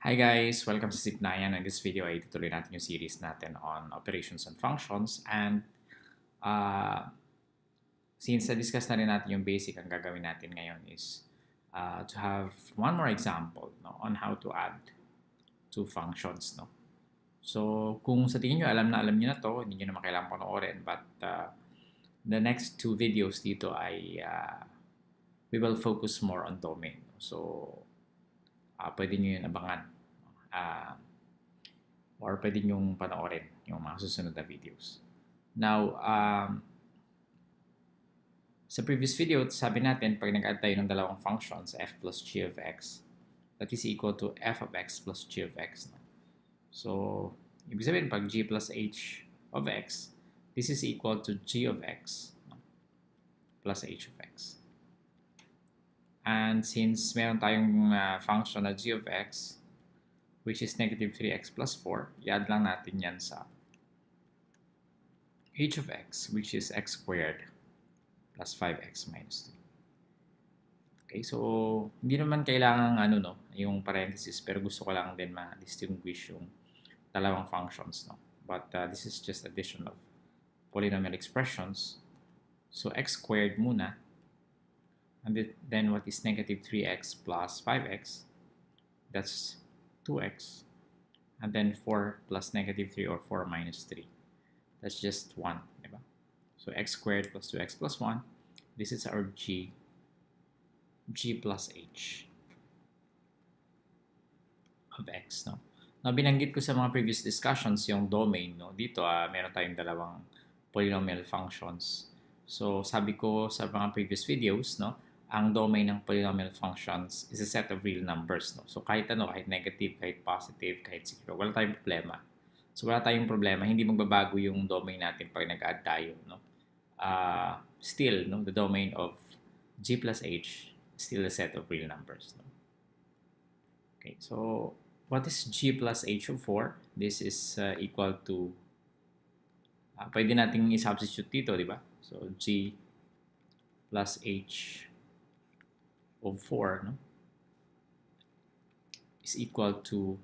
Hi guys! Welcome sa Zip9. In this video ay tutuloy natin yung series natin on operations and functions, and since na-discuss na rin natin yung basic, ang gagawin natin ngayon is to have one more example, no, on how to add two functions. No? So kung sa tingin nyo alam nyo na to, hindi nyo naman kailangan panoorin, but the next two videos dito ay we will focus more on domain. So pwede nyo yun abangan. Or pwede nyong panoorin yung mga susunod na videos. Now, sa previous video, sabi natin, pag nag-add tayo ng dalawang functions, f plus g of x, that is equal to f of x plus g of x. No? So, ibig sabihin, pag g plus h of x, this is equal to g of x, no? Plus h of x. And since meron tayong function na g of x, which is negative 3x plus 4, i-add lang natin yan sa h of x, which is x squared plus 5x minus 3. Okay, so hindi naman kailangan yung parenthesis, pero gusto ko lang din ma-distinguish yung dalawang functions. No? But this is just addition of polynomial expressions. So x squared muna, and then what is negative 3x plus 5x, that's 2x, and then 4 plus negative 3 or 4 minus 3. That's just 1. Diba? So x squared plus 2x plus 1. This is our g plus h of x. No? Now, binanggit ko sa mga previous discussions yung domain. No? Dito, meron tayong dalawang polynomial functions. So, sabi ko sa mga previous videos, no? Ang domain ng polynomial functions is a set of real numbers. No? So kahit kahit negative, kahit positive, kahit zero, wala tayong problema. So wala tayong problema, hindi magbabago yung domain natin pag nag-add tayo. No? Still, no, the domain of g plus h is still a set of real numbers. No? Okay, so what is g plus h of 4? This is equal to, pwede nating i-substitute dito, di ba? So g plus h of 4, no, is equal to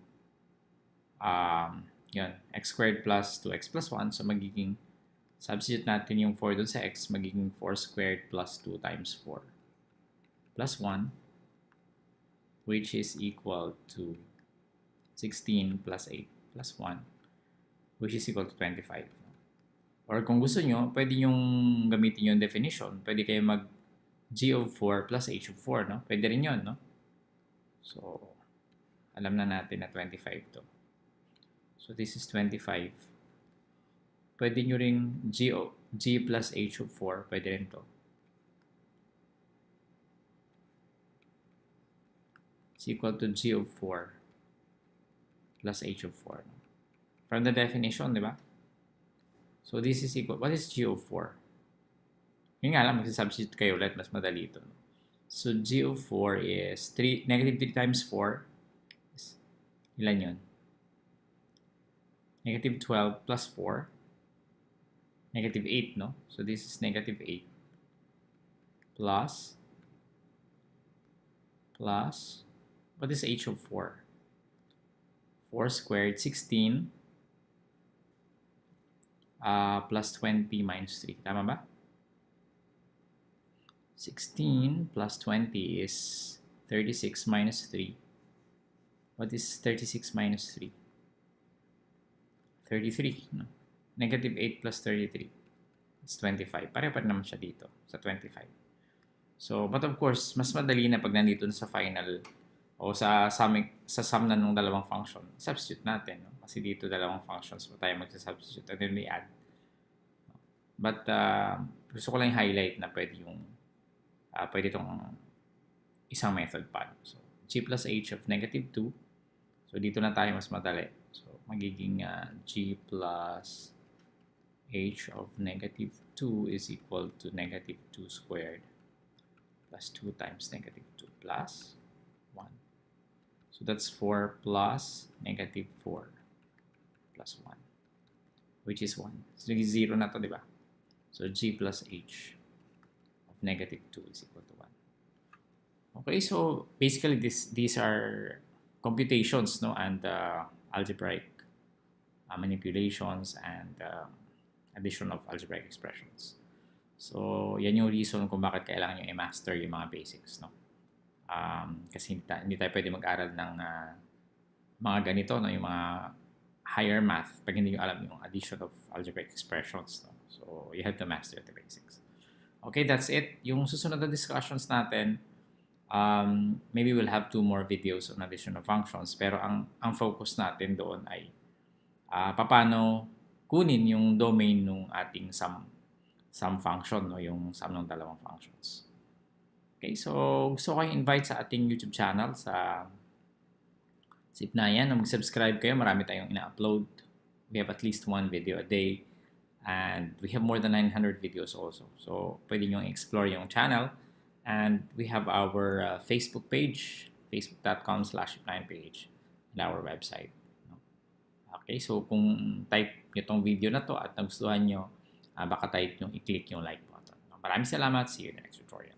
x squared plus 2x plus 1. So magiging, substitute natin yung 4 dun sa x, magiging 4 squared plus 2 times 4 plus 1, which is equal to 16 plus 8 plus 1, which is equal to 25. Or kung gusto nyo, pwede nyong gamitin yung definition. Pwede kayo mag g of 4 plus h of 4, no? Pwede rin yun, no? So, alam na natin na 25 to. So, this is 25. Pwede nyo rin g plus h of 4, pwede rin to. It's equal to g of 4 plus h of 4. No? From the definition, di ba? So, this is equal, what is g of 4? Yun nga lang, magsasubstitute kayo ulit, mas madali ito. So, g of 4 is negative 3 times 4. Ilan yun? Negative 12 plus 4. Negative 8, no? So, this is negative 8. Plus, what is h of 4? 4 squared, 16. Plus 20 minus 3. Tama ba? 16 plus 20 is 36 minus 3. What is 36 minus 3? 33. No? Negative 8 plus 33. It's 25. Pareho pa naman siya dito sa 25. So, but of course, mas madali na pag nandito sa final o sa sum na ng dalawang function. Substitute natin. No? Kasi dito dalawang functions pa tayo magsasubstitute and then we add. But gusto ko lang highlight na pwede itong isang method pa. So, g plus h of negative 2. So, dito na tayo mas madali. So, magiging g plus h of negative 2 is equal to negative 2 squared plus 2 times negative 2 plus 1. So, that's 4 plus negative 4 plus 1, which is 1. So, 0 na to, di ba? So, g plus h negative 2 is equal to 1. Okay, so basically these are computations, no, and algebraic manipulations and addition of algebraic expressions. So, yan yung reason kung bakit kailangan nyo i-master yung mga basics, no? Kasi hindi tayo pwede mag-aral ng mga ganito, no? Yung mga higher math pag hindi nyo alam yung addition of algebraic expressions, no? So, you have to master the basics. Okay, that's it. Yung susunod na discussions natin, maybe we'll have 2 more videos on addition of functions, pero ang focus natin doon ay paano kunin yung domain ng ating sum function, no? Yung sum ng dalawang functions. Okay, so gusto ko i-invite sa ating YouTube channel sa Sipnayan. Mag-subscribe kayo. Marami tayong ina-upload. We have at least 1 video a day. And we have more than 900 videos also. So, pwede nyo explore yung channel. And we have our Facebook page, facebook.com/sipnayanpage, and our website. Okay, so kung type nyo itong video na to at nagustuhan nyo, baka type nyo, i-click yung like button. Maraming salamat. See you in the next tutorial.